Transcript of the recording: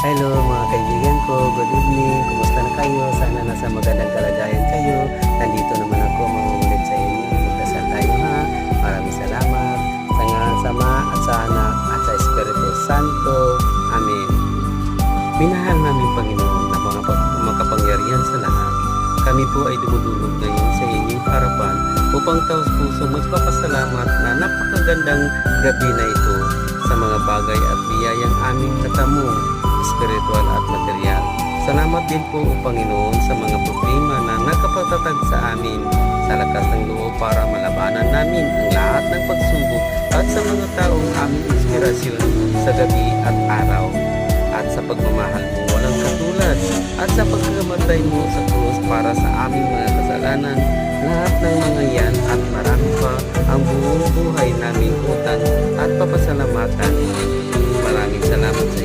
Hello mga kaibigan ko, good evening. Kumusta na kayo? Sana nasa magandang kalagayan kayo. Nandito naman ako mangungulit sa inyo. Magdasal tayo ha. Maraming salamat sa ngalan sa Ama at sa Anak at sa Espiritu Santo. Amen. Minahal namin Panginoon na mga makapangyarihan sa lahat. Kami po ay dumudulog ngayon sa inyong harapan upang taos puso magpapasalamat na napakagandang gabi na ito sa mga bagay at biyayang aming natamo, spiritual at material. Salamat din po o Panginoon sa mga problema na nakapatatag sa amin sa lakas ng loob para malabanan namin ang lahat ng pagsubok at sa mga taong aming inspirasyon sa gabi at araw at sa pagmamahal mo walang katulad at sa pagkamatay mo sa krus para sa aming mga kasalanan. Lahat ng mga yan at marami pa ang buong buhay naming utang at papasalamatan. Maraming salamat sa